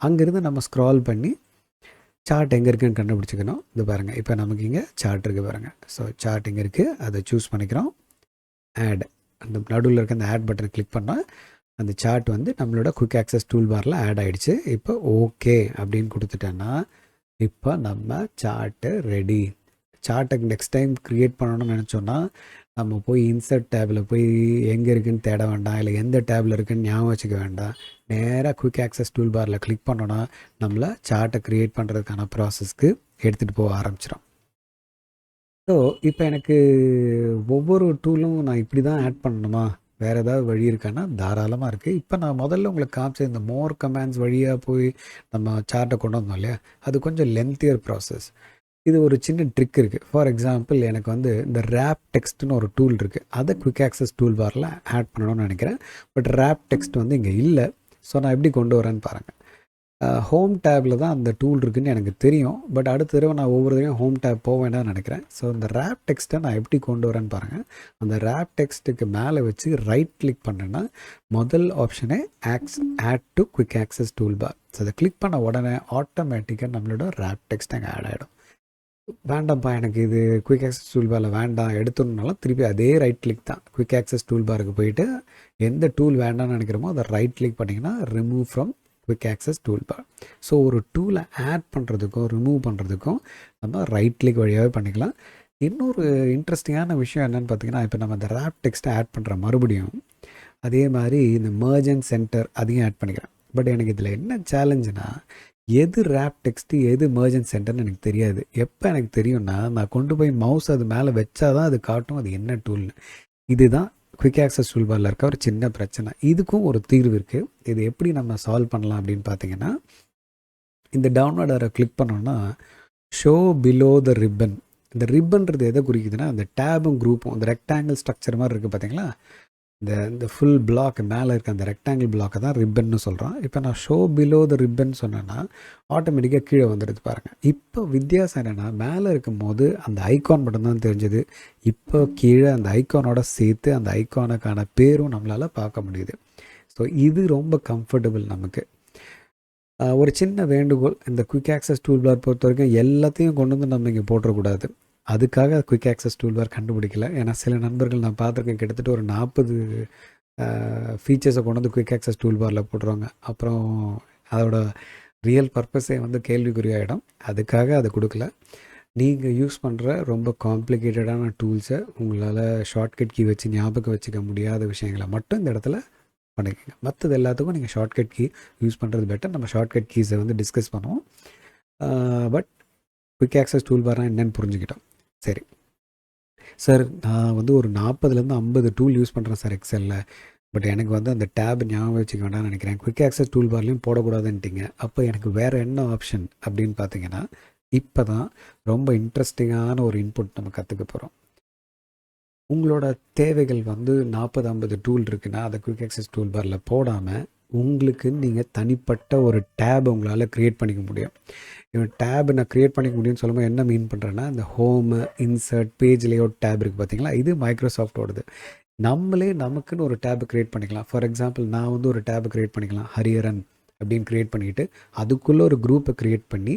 அங்கேருந்து நம்ம ஸ்க்ரால் பண்ணி சார்ட் எங்கே இருக்குதுன்னு கண்டுபிடிச்சிக்கணும். இது பாருங்கள், இப்போ நமக்கு இங்கே சார்ட் இருக்குது பாருங்கள். ஸோ சார்ட் இங்கே இருக்குது, அதை சூஸ் பண்ணிக்கிறோம். ஆட், அந்த நடுவில் இருக்க அந்த ஆட் பட்டனை கிளிக் பண்ணால் அந்த சார்ட் வந்து நம்மளோட குயிக் ஆக்சஸ் டூல் பாரில் ஆட் ஆகிடுச்சு. இப்போ ஓகே அப்படின்னு கொடுத்துட்டேன்னா இப்போ நம்ம சார்ட்டு ரெடி. சார்ட்டை நெக்ஸ்ட் டைம் க்ரியேட் பண்ணணும்னு நினச்சோன்னா நம்ம போய் இன்சர்ட் டேபில் போய் எங்கே இருக்குதுன்னு தேட வேண்டாம், இல்லை எந்த டேபில் இருக்குதுன்னு ஞாபகம் வச்சுக்க வேண்டாம். நேராக குயிக் ஆக்சஸ் டூல் பாரில் கிளிக் பண்ணோன்னா நம்மளை சார்ட்டை க்ரியேட் பண்ணுறதுக்கான ப்ராசஸ்க்கு எடுத்துகிட்டு போக ஆரம்பிச்சிடும். ஸோ இப்போ எனக்கு ஒவ்வொரு டூலும் நான் இப்படி தான் ஆட் பண்ணணுமா, வேறு ஏதாவது வழி இருக்கான்னா தாராளமாக இருக்குது. இப்போ நான் முதல்ல உங்களுக்கு காமிச்ச இந்த மோர் கமாண்ட்ஸ் வழியாக போய் நம்ம சார்ட்டை கொண்டு வந்தோம் இல்லையா, அது கொஞ்சம் லென்த்தியர் ப்ராசஸ். இது ஒரு சின்ன ட்ரிக் இருக்குது. ஃபார் எக்ஸாம்பிள், எனக்கு வந்து இந்த ரேப் டெக்ஸ்ட்னு ஒரு டூல் இருக்குது, அதை குயிக் ஆக்சஸ் டூல் பாரில் ஆட் பண்ணணும்னு நினைக்கிறேன். பட் ரேப் டெக்ஸ்ட் வந்து இங்கே இல்லை. ஸோ நான் எப்படி கொண்டு வரேன்னு பாருங்கள். ஹோம் டேப்பில் தான் அந்த டூல் இருக்குதுன்னு எனக்கு தெரியும், பட் அடுத்த தடவை நான் ஒவ்வொரு தடவையும் ஹோம் டேப் போவேன்னு நினைக்கிறேன். ஸோ இந்த ரேப் டெக்ஸ்ட்டை நான் எப்படி கொண்டு வரேன்னு பாருங்கள். அந்த ரேப் டெக்ஸ்ட்டுக்கு மேலே வச்சு ரைட் கிளிக் பண்ணேன்னா முதல் ஆப்ஷனே add to quick access tool bar. So அதை கிளிக் பண்ண உடனே ஆட்டோமேட்டிக்காக நம்மளோட ரேப் டெக்ஸ்ட் அங்கே ஆட் ஆகிடும். வேண்டாம்ப்பா, எனக்கு இது குயிக் ஆக்சஸ் டூல் பாரில் வேண்டாம் எடுத்துனாலும் திருப்பி அதே ரைட் கிளிக் தான். குயிக் ஆக்சஸ் டூல் பாருக்கு போயிட்டு எந்த டூல் வேண்டாம்னு நினைக்கிறோமோ அதை ரைட் கிளிக் பண்ணிங்கன்னா remove from quick access tool bar. So ஒரு டூலை ஆட் பண்ணுறதுக்கும் ரிமூவ் பண்ணுறதுக்கும் நம்ம ரைட் கிளிக் வழியாகவே பண்ணிக்கலாம். இன்னொரு இன்ட்ரெஸ்டிங்கான விஷயம் என்னென்னு பார்த்தீங்கன்னா, இப்போ நம்ம இந்த ரேப் டெக்ஸ்ட்டை ஆட் பண்ணுற மறுபடியும் அதே மாதிரி இந்த மர்ஜ் அண்ட் சென்டர் அதையும் ஆட் பண்ணிக்கிறேன். பட் எனக்கு இதில் என்ன சேலஞ்சுனா, எது ரேப் டெக்ஸ்ட்டு எது மர்ஜ் அண்ட் சென்டர்னு எனக்கு தெரியாது. எப்போ எனக்கு தெரியும்னா, நான் கொண்டு போய் மவுஸ் அது மேலே வச்சா தான் அது காட்டும் அது என்ன டூல்னு. இதுதான் குயிக் ஆக்சஸ் டூல் பாரில் இருக்க ஒரு சின்ன பிரச்சனை. இதுக்கும் ஒரு தீர்வு இருக்குது. இது எப்படி நம்ம சால்வ் பண்ணலாம் அப்படின்னு பார்த்தீங்கன்னா, இந்த டவுன்லோட் ஆரை கிளிக் பண்ணோன்னா ஷோ பிலோ த ரிப்பன் இந்த ரிப்பன்றது எதை குறிக்குதுன்னா அந்த டேபும் குரூப்பும் இந்த ரெக்டாங்கிள் ஸ்ட்ரக்சர் மாதிரி இருக்குது பார்த்தீங்களா, இந்த ஃபுல் பிளாக் மேலே இருக்க அந்த ரெக்டாங்கிள் பிளாக்கை தான் ரிப்பன்னு சொல்கிறோம். இப்போ நான் ஷோ பிலோ த ரிப்பன் சொன்னேன்னா ஆட்டோமேட்டிக்காக கீழே வந்துடுது பாருங்கள். இப்போ வித்தியாசம் என்னென்னா மேலே இருக்கும் போது அந்த ஐகான் மட்டும்தான் தெரிஞ்சது. இப்போ கீழே அந்த ஐகானோட சேர்த்து அந்த ஐகானுக்கான பேரும் நம்மளால் பார்க்க முடியுது. ஸோ இது ரொம்ப கம்ஃபர்டபுள் நமக்கு. ஒரு சின்ன வேண்டுகோள், இந்த குயிக் ஆக்சஸ் டூல் பார் பொறுத்த வரைக்கும் எல்லாத்தையும் கொண்டு வந்து நம்ம இங்கே போட்டுறக்கூடாது. அதுக்காக குயிக் ஆக்சஸ் டூல் பார் கண்டுபிடிக்கல. ஏன்னா சில நண்பர்கள் நான் பார்த்துருக்கேன் கிட்டத்தட்ட ஒரு 40 ஃபீச்சர்ஸை கொண்டு வந்து குயிக் ஆக்சஸ் டூல் பாரில் போட்டுருவாங்க. அப்புறம் அதோட ரியல் பர்பஸே வந்து கேள்விக்குறியாயிடும். அதுக்காக அதை கொடுக்கல. நீங்கள் யூஸ் பண்ணுற ரொம்ப காம்ப்ளிகேட்டடான டூல்ஸை உங்களால் ஷார்ட்கட் கீ வச்சு ஞாபகம் வச்சுக்க முடியாத விஷயங்களை மட்டும் இந்த இடத்துல பண்ணிக்கோங்க. மற்றது எல்லாத்துக்கும் நீங்கள் ஷார்ட்கட் கீ யூஸ் பண்ணுறது பெட்டர். நம்ம ஷார்ட்கட் கீஸை வந்து டிஸ்கஸ் பண்ணுவோம். பட் குயிக் ஆக்சஸ் டூல் பார்னால் என்னென்னு புரிஞ்சுக்கிட்டோம். சரி சார், நான் வந்து ஒரு 40லேருந்து 50 டூல் யூஸ் பண்ணுறேன் சார் எக்ஸலில். பட் எனக்கு வந்து அந்த டேப் ஞாபகம் வச்சுக்க வேண்டாம்னு நினைக்கிறேன். குயிக் ஆக்சஸ் டூல் பார்லையும் போடக்கூடாதுன்ட்டிங்க. அப்போ எனக்கு வேறு என்ன ஆப்ஷன் அப்படின்னு பார்த்தீங்கன்னா, இப்போ தான் ரொம்ப இன்ட்ரெஸ்டிங்கான ஒரு இன்புட் நம்ம கற்றுக்க போகிறோம். உங்களோட தேவைகள் வந்து 40-50 டூல் இருக்குன்னா அதை குயிக் ஆக்சஸ் டூல் பாரில் போடாமல் உங்களுக்கு நீங்கள் தனிப்பட்ட ஒரு டேப் உங்களால் க்ரியேட் பண்ணிக்க முடியும். இவன் டேப் நான் க்ரியேட் பண்ணிக்க முடியும்னு சொல்லும்போது என்ன மீன் பண்ணுறேன்னா, இந்த home, insert, page layout tab இருக்குது பார்த்தீங்களா, இது மைக்ரோசாஃப்டோடது. நம்மளே நமக்குன்னு ஒரு டேப் க்ரியேட் பண்ணிக்கலாம். ஃபார் எக்ஸாம்பிள் நான் வந்து ஒரு டேப் க்ரியேட் பண்ணிக்கலாம், ஹரியரன் அப்படின்னு க்ரியேட் பண்ணிவிட்டு அதுக்குள்ளே ஒரு குரூப்பை க்ரியேட் பண்ணி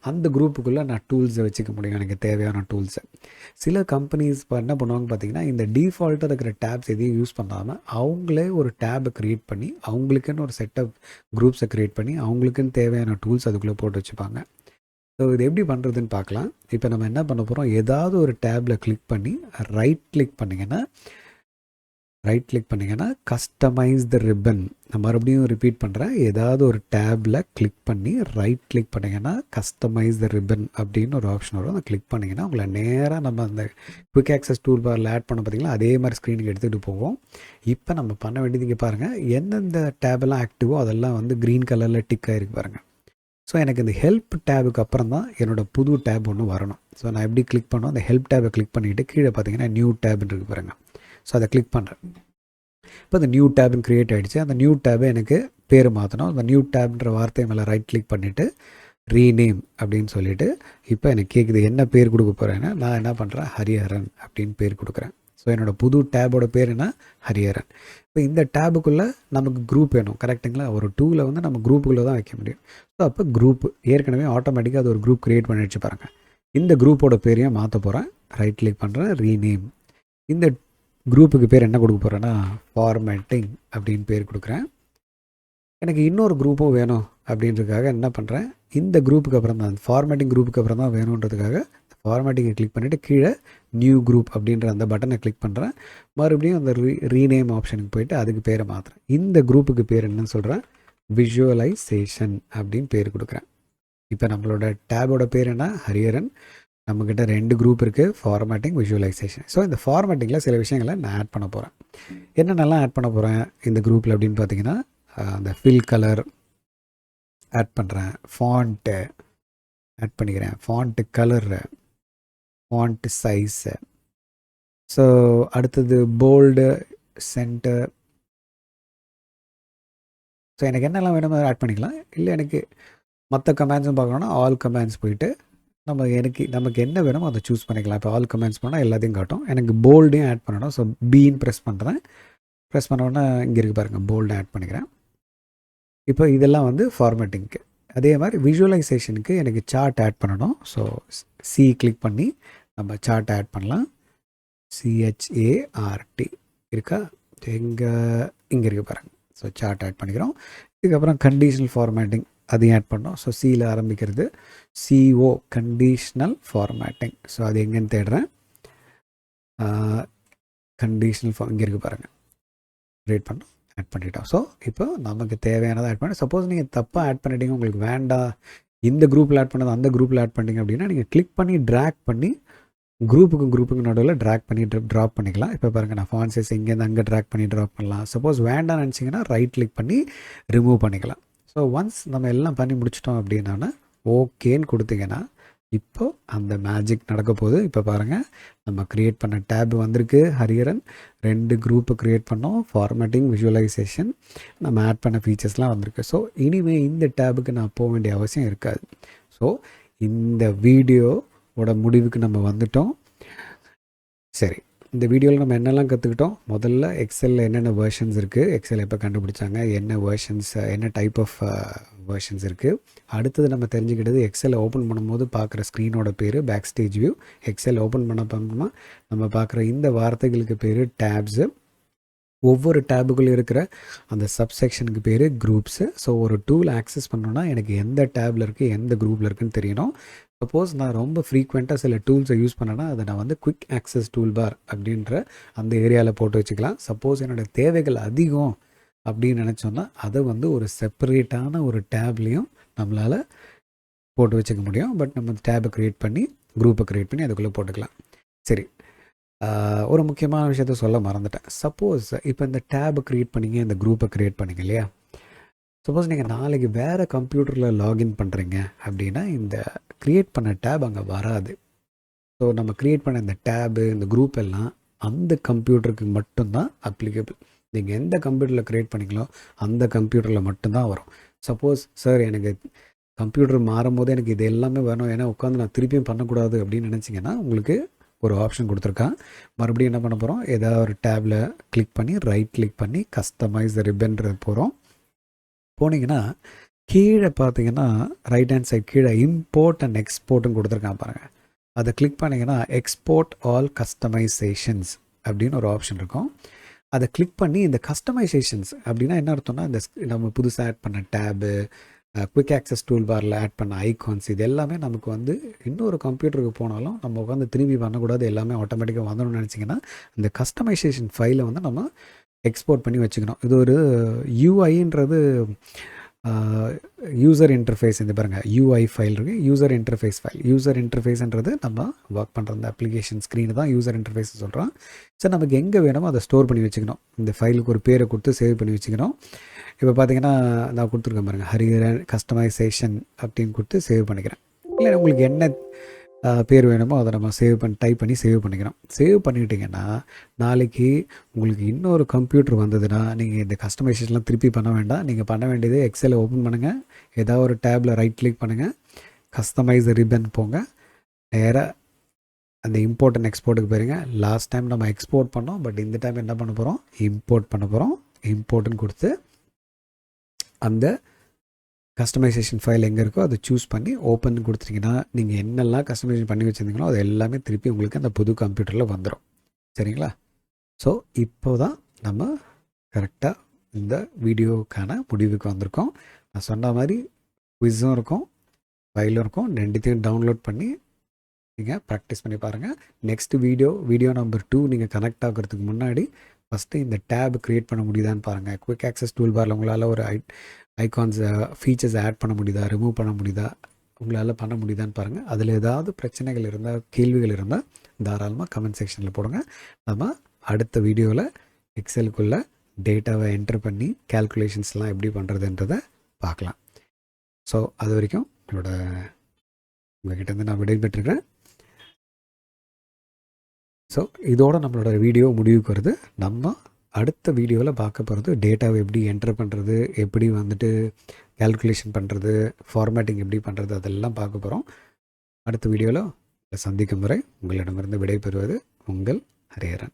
அந்த குரூப்புக்குள்ளே நான் டூல்ஸை வச்சுக்க முடியும், எனக்கு தேவையான டூல்ஸை. சில கம்பெனிஸ் என்ன பண்ணுவாங்க பார்த்தீங்கன்னா, இந்த டிஃபால்ட்டாக இருக்கிற டேப்ஸ் எதையும் யூஸ் பண்ணாமல் அவங்களே ஒரு டேபை க்ரியேட் பண்ணி அவங்களுக்குன்னு ஒரு செட் ஆஃப் குரூப்ஸை க்ரியேட் பண்ணி அவங்களுக்குன்னு தேவையான டூல்ஸ் அதுக்குள்ளே போட்டு வச்சுப்பாங்க. ஸோ இது எப்படி பண்ணுறதுன்னு பார்க்கலாம். இப்போ நம்ம என்ன பண்ண போகிறோம், ஏதாவது ஒரு டேப்பில் கிளிக் பண்ணி ரைட் கிளிக் பண்ணிங்கன்னா கஸ்டமைஸ் த ரிப்பன். நான் மறுபடியும் ரிப்பீட் பண்ணுறேன். ஏதாவது ஒரு டேப்பில் கிளிக் பண்ணி ரைட் கிளிக் பண்ணிங்கன்னா கஸ்டமைஸ் த ரிப்பன் அப்படின்னு ஒரு ஆப்ஷன் வரும். அதை கிளிக் பண்ணிங்கன்னா உங்களை நேராக நம்ம அந்த குயிக் ஆக்சஸ் டூல் பாரில் ஆட் பண்ண பார்த்திங்களா, அதே மாதிரி ஸ்க்ரீனுக்கு எடுத்துகிட்டு போவோம். இப்போ நம்ம பண்ண வேண்டியது இங்கே பாருங்கள், எந்தெந்த டேபெல்லாம் ஆக்டிவோ அதெல்லாம் வந்து க்ரீன் கலரில் டிக் ஆகிருக்கு பாருங்கள். ஸோ எனக்கு இந்த ஹெல்ப் டேபுக்கு அப்புறம் தான் என்னோடய புது டேப் ஒன்று வரணும். ஸோ நான் எப்படி கிளிக் பண்ணோம், அந்த ஹெல்ப் டேபை கிளிக் பண்ணிவிட்டு கீழே பார்த்தீங்கன்னா நியூ டேப்னு இருக்குது பாருங்கள். ஸோ அதை கிளிக் பண்ணுறேன். இப்போ அந்த நியூ டேப்னு க்ரியேட் ஆகிடுச்சு. அந்த நியூ டேபை எனக்கு பேர் மாற்றணும். அந்த நியூ டேப்ன்ற வார்த்தையை மேலே ரைட் கிளிக் பண்ணிவிட்டு ரீநேம் அப்படின்னு சொல்லிவிட்டு இப்போ எனக்கு கேட்குது என்ன பேர் கொடுக்க போகிறேன்னா, நான் என்ன பண்ணுறேன், ஹரிஹரன் அப்படின்னு பேர் கொடுக்குறேன். ஸோ என்னோடய புது டேபோட பேர் என்ன, ஹரிஹரன். இப்போ இந்த டேபுக்குள்ளே நமக்கு குரூப் வேணும், கரெக்டுங்களா? ஒரு டூவில் வந்து நம்ம குரூப்புக்குள்ளே தான் வைக்க முடியும். ஸோ அப்போ குரூப் ஏற்கனவே ஆட்டோமேட்டிக்காக அது ஒரு குரூப் க்ரியேட் பண்ணி வச்சு பாருங்கள். இந்த குரூப்போட பேரையும் மாற்ற போகிறேன். ரைட் கிளிக் பண்ணுறேன், ரீநேம். இந்த குரூப்புக்கு பேர் என்ன கொடுக்க போகிறேன்னா, ஃபார்மேட்டிங் அப்படின்னு பேர் கொடுக்குறேன். எனக்கு இன்னொரு குரூப்பும் வேணும் அப்படின்றதுக்காக என்ன பண்ணுறேன், இந்த குரூப்புக்கு அப்புறம் தான், ஃபார்மேட்டிங் குரூப்புக்கு அப்புறம் தான் வேணுன்றதுக்காக ஃபார்மேட்டிங்கை கிளிக் பண்ணிவிட்டு கீழே நியூ குரூப் அப்படின்ற அந்த பட்டனை கிளிக் பண்ணுறேன். மறுபடியும் அந்த ரீநேம் ஆப்ஷனுக்கு போயிட்டு அதுக்கு பேரை மாற்றுறேன். இந்த குரூப்புக்கு பேர் என்னன்னு சொல்கிறேன், விஷுவலைசேஷன் அப்படின்னு பேர் கொடுக்குறேன். இப்போ நம்மளோட டேபோட பேர் என்ன, ஹரிஹரன். நம்மக்கிட்ட 2 குரூப் இருக்குது, ஃபார்மேட்டிங், விஷுவலைசேஷன். ஸோ இந்த ஃபார்மேட்டிங்கில் சில விஷயங்களை நான் ஆட் பண்ண போகிறேன். என்னென்னலாம் ஆட் பண்ண போகிறேன் இந்த குரூப்பில் அப்படின்னு பார்த்தீங்கன்னா, அந்த ஃபில் கலர் ஆட் பண்ணுறேன், ஃபாண்ட்டு ஆட் பண்ணிக்கிறேன், font colour, font size. So அடுத்தது போல்டு, சென்டர். ஸோ எனக்கு என்னெல்லாம் வேணுமோ ஆட் பண்ணிக்கலாம். இல்லை எனக்கு மற்ற கமெண்ட்ஸும் பார்க்கணுன்னா ஆல் கமெண்ட்ஸ் போயிட்டு நமக்கு என்ன வேணுமோ அதை சூஸ் பண்ணிக்கலாம். இப்போ ஆல் கமெண்ட்ஸ் பண்ணால் எல்லாத்தையும் காட்டும். எனக்கு போல்டையும் ஆட் பண்ணணும். ஸோ பீன் ப்ரெஸ் பண்ணுறேன். ப்ரெஸ் பண்ணோன்னா இங்கே இருக்குது பாருங்கள், போல்டு ஆட் பண்ணிக்கிறேன். இப்போ இதெல்லாம் வந்து ஃபார்மேட்டிங்க்கு. அதே மாதிரி விஷுவலைசேஷனுக்கு எனக்கு சார்ட் ஆட் பண்ணணும். ஸோ சி கிளிக் பண்ணி நம்ம சார்ட் ஆட் பண்ணலாம். CHART இருக்கா, இங்கே இருக்குது பாருங்கள். ஸோ சார்ட் ஆட் பண்ணிக்கிறோம். இதுக்கப்புறம் கண்டிஷனல் ஃபார்மேட்டிங் அதையும் ஆட் பண்ணோம். ஸோ சியில் ஆரம்பிக்கிறது, CO கண்டிஷ்னல் ஃபார்மேட்டிங். ஸோ அது எங்கேன்னு தேடுறேன், கண்டிஷ்னல் இங்கே இருக்குது பாருங்கள், ரேட் பண்ணோம், ஆட் பண்ணிட்டோம். ஸோ இப்போ நமக்கு தேவையானதை ஆட் பண்ணி, சப்போஸ் நீங்கள் தப்பாக ஆட் பண்ணிட்டீங்க, உங்களுக்கு வேண்டாம் இந்த குரூப்பில் ஆட் பண்ணது அந்த குரூப்பில் ஆட் பண்ணிங்க அப்படின்னா நீங்கள் கிளிக் பண்ணி ட்ராக் பண்ணி குரூப்புக்கு நடுவில் ட்ராக் பண்ணி ட்ராப் பண்ணிக்கலாம். இப்போ பாருங்கள், நான் ஃபாண்ட் சைஸ் இங்கேருந்து அங்கே ட்ராக் பண்ணி ட்ராப் பண்ணலாம். சப்போஸ் வேண்டாம்னு நினச்சிங்கன்னா ரைட் கிளிக் பண்ணி ரிமூவ் பண்ணிக்கலாம். ஸோ ஒன்ஸ் நம்ம எல்லாம் பண்ணி முடிச்சிட்டோம் அப்படின்னா ஓகேன்னு கொடுத்தீங்கன்னா இப்போ அந்த மேஜிக் நடக்க போகுது. இப்போ பாருங்கள், நம்ம க்ரியேட் பண்ண டேப் வந்திருக்கு ஹரிஹரன். 2 குரூப்பை க்ரியேட் பண்ணோம். ஃபார்மேட்டிங், விஷுவலைசேஷன், நம்ம ஆட் பண்ண ஃபீச்சர்ஸ்லாம் வந்திருக்கு. ஸோ இனிமேல் இந்த டேபுக்கு நான் போக வேண்டிய அவசியம் இருக்காது. ஸோ இந்த வீடியோவோட முடிவுக்கு நம்ம வந்துட்டோம். சரி, இந்த வீடியோவில் நம்ம என்னெல்லாம் கற்றுக்கிட்டோம்? முதல்ல எக்ஸலில் என்னென்ன வேர்ஷன்ஸ் இருக்குது, எக்ஸல் எப்போ கண்டுபிடிச்சாங்க, என்ன வேர்ஷன்ஸ், என்ன டைப் ஆஃப் வேர்ஷன்ஸ் இருக்குது. அடுத்தது நம்ம தெரிஞ்சுக்கிட்டது எக்ஸலை ஓப்பன் பண்ணும்போது பார்க்குற ஸ்க்ரீனோட பேர் back stage view. Excel open பண்ண நம்ம பார்க்குற இந்த வார்த்தைகளுக்கு பேர் டேப்ஸு. ஒவ்வொரு டேபுக்குள்ளே இருக்கிற அந்த சப்செக்ஷனுக்கு பேர் குரூப்ஸு. ஸோ ஒரு டூல் ஆக்சஸ் பண்ணோன்னா எனக்கு எந்த டேபில் இருக்குது, எந்த குரூப்பில் இருக்குதுன்னு தெரியணும். சப்போஸ் நான் ரொம்ப ஃப்ரீக்வெண்ட்டாக சில டூல்ஸை யூஸ் பண்ணேன்னா அதை நான் வந்து குவிக் ஆக்சஸ் டூல் பார் அப்படின்ற அந்த ஏரியாவில் போட்டு வச்சுக்கலாம். சப்போஸ் என்னோடய தேவைகள் அதிகம் அப்படின்னு நினச்சோன்னா அதை வந்து ஒரு செப்பரேட்டான ஒரு டேப்லேயும் நம்மளால் போட்டு வச்சுக்க முடியும். பட் நம்ம டேபை க்ரியேட் பண்ணி, குரூப்பை க்ரியேட் பண்ணி அதுக்குள்ளே போட்டுக்கலாம். சரி, ஒரு முக்கியமான விஷயத்த சொல்ல மறந்துட்டேன். சப்போஸ் இப்போ இந்த டேபை க்ரியேட் பண்ணிங்க, இந்த குரூப்பை க்ரியேட் பண்ணிங்க இல்லையா? சப்போஸ் நீங்கள் நாளைக்கு வேறு கம்ப்யூட்டரில் லாகின் பண்ணுறீங்க அப்படின்னா இந்த க்ரியேட் பண்ண டேப் அங்கே வராது. ஸோ நம்ம க்ரியேட் பண்ண இந்த டேபு, இந்த குரூப் எல்லாம் அந்த கம்ப்யூட்டருக்கு மட்டும்தான் அப்ளிகபிள். நீங்கள் எந்த கம்ப்யூட்டரில் க்ரியேட் பண்ணிங்களோ அந்த கம்ப்யூட்டரில் மட்டும்தான் வரும். சப்போஸ் சார் எனக்கு கம்ப்யூட்டர் மாறும் போது எனக்கு இது எல்லாமே வேணும், ஏன்னா உட்காந்து நான் திருப்பியும் பண்ணக்கூடாது அப்படின்னு நினச்சிங்கன்னா உங்களுக்கு ஒரு ஆப்ஷன் கொடுத்துருக்கான். மறுபடியும் என்ன பண்ண போகிறோம், ஏதாவது ஒரு டேபில் கிளிக் பண்ணி ரைட் கிளிக் பண்ணி கஸ்டமைஸ் ரிப்பன்றது போகிறோம். போனீங்கன்னா கீழே பார்த்தீங்கன்னா ரைட் ஹேண்ட் சைட் கீழே இம்போர்ட் அண்ட் எக்ஸ்போர்ட்னு கொடுத்துருக்கான் பாருங்கள். அதை கிளிக் பண்ணிங்கன்னா எக்ஸ்போர்ட் ஆல் கஸ்டமைசேஷன்ஸ் அப்படின்னு ஒரு ஆப்ஷன் இருக்கும். அதை கிளிக் பண்ணி இந்த கஸ்டமைசேஷன்ஸ் அப்படின்னா என்ன அர்த்தம்னா, இந்த நம்ம புதுசாக ஆட் பண்ண டேபு, குவிக் ஆக்சஸ் டூல் பாரில் ஆட் பண்ண ஐகான்ஸ், இது எல்லாமே நமக்கு வந்து இன்னொரு கம்ப்யூட்டருக்கு போனாலும் நம்ம உட்காந்து திரும்பி பண்ணக்கூடாது, எல்லாமே ஆட்டோமேட்டிக்காக வந்துடணும்னு நினச்சிங்கன்னா இந்த கஸ்டமைசேஷன் ஃபைலை வந்து நம்ம எக்ஸ்போர்ட் பண்ணி வச்சுக்கணும். இது ஒரு யூஐன்றது யூசர் இன்டர்ஃபேஸ். இந்த பாருங்கள், யூஐ ஃபைல் இருக்குது, யூசர் இன்டர்ஃபேஸ் ஃபைல். யூசர் இன்டர்ஃபேஸ்ன்றது நம்ம ஒர்க் பண்ணுற அந்த அப்ளிகேஷன் ஸ்க்ரீனு தான் யூசர் இன்டர்ஃபேஸ் சொல்கிறோம். ஸோ நமக்கு எங்கே வேணுமோ அதை ஸ்டோர் பண்ணி வச்சுக்கணும். இந்த ஃபைலுக்கு ஒரு பேரை கொடுத்து சேவ் பண்ணி வச்சுக்கணும். இப்போ பார்த்தீங்கன்னா நான் கொடுத்துருக்கேன் பாருங்கள், ஹரிஹரன் கஸ்டமைசேஷன் அப்படின்னு கொடுத்து சேவ் பண்ணிக்கிறேன். இல்லை உங்களுக்கு என்ன பேர் வேணுமோ அதை நம்ம டைப் பண்ணி சேவ் பண்ணிக்கிறோம். சேவ் பண்ணிட்டீங்கன்னா நாளைக்கு உங்களுக்கு இன்னொரு கம்ப்யூட்டர் வந்ததுன்னா நீங்கள் இந்த கஸ்டமைசேஷன்லாம் திருப்பி பண்ண வேண்டாம். நீங்கள் பண்ண வேண்டியது எக்ஸலை ஓப்பன் பண்ணுங்கள், ஏதாவது ஒரு டேபில் ரைட் கிளிக் பண்ணுங்கள், கஸ்டமைஸ் ரிப்பன் போங்க, நேராக அந்த இம்போர்ட் அண்ட் எக்ஸ்போர்ட்டுக்கு போயிருங்க. லாஸ்ட் டைம் நம்ம எக்ஸ்போர்ட் பண்ணோம், பட் இந்த டைம் என்ன பண்ண போகிறோம், இம்போர்ட் பண்ண போகிறோம். இம்போர்ட்டுன்னு கொடுத்து அந்த கஸ்டமைசேஷன் ஃபைல் எங்கே இருக்கோ அதை சூஸ் பண்ணி ஓப்பன் கொடுத்துட்டிங்கன்னா நீங்கள் என்னெல்லாம் கஸ்டமைசேஷன் பண்ணி வச்சுருந்தீங்களோ அது எல்லாமே திருப்பி உங்களுக்கு அந்த புது கம்ப்யூட்டரில் வந்துடும். சரிங்களா? ஸோ இப்போ தான் நம்ம கரெக்டாக இந்த வீடியோக்கான முடிவுக்கு வந்திருக்கோம். நான் சொன்ன மாதிரி குவிஸும் இருக்கும், ஃபைலும் இருக்கும். ரெண்டுத்தையும் டவுன்லோட் பண்ணி நீங்கள் ப்ராக்டிஸ் பண்ணி பாருங்கள். நெக்ஸ்ட் வீடியோ நம்பர் 2 நீங்கள் கனெக்ட் ஆகிறதுக்கு முன்னாடி ஃபஸ்ட்டு இந்த டேப் க்ரியேட் பண்ண முடியுதான்னு பாருங்கள். குவிக் ஆக்சஸ் டூல் பாரில் உங்களால் ஒரு ஐகான்ஸ் ஃபீச்சர்ஸ் ஆட் பண்ண முடியுதா, ரிமூவ் பண்ண முடியுதா, உங்களால் பண்ண முடியுதான்னு பாருங்கள். அதில் ஏதாவது பிரச்சனைகள் இருந்தால், கேள்விகள் இருந்தால் தாராளமாக கமெண்ட் செக்ஷனில் போடுங்க. நம்ம அடுத்த வீடியோவில் எக்ஸலுக்குள்ளே டேட்டாவை என்டர் பண்ணி கேல்குலேஷன்ஸ்லாம் எப்படி பண்ணுறதுன்றதை பார்க்கலாம். ஸோ அது வரைக்கும் உங்கள்கிட்ட நான் விடைபெற்றுக்கிறேன். ஸோ இதோட நம்மளோட வீடியோ முடிவுக்கு வருது. நம்ம அடுத்த வீடியோவில் பார்க்க போகிறது டேட்டாவை எப்படி என்டர் பண்ணுறது, எப்படி வந்துட்டு கேல்குலேஷன் பண்ணுறது, ஃபார்மேட்டிங் எப்படி பண்ணுறது, அதெல்லாம் பார்க்க போகிறோம். அடுத்த வீடியோவில் சந்திக்கும் வரை உங்களிடமிருந்து விடைபெறுவது உங்கள் ஹரிஹரன்.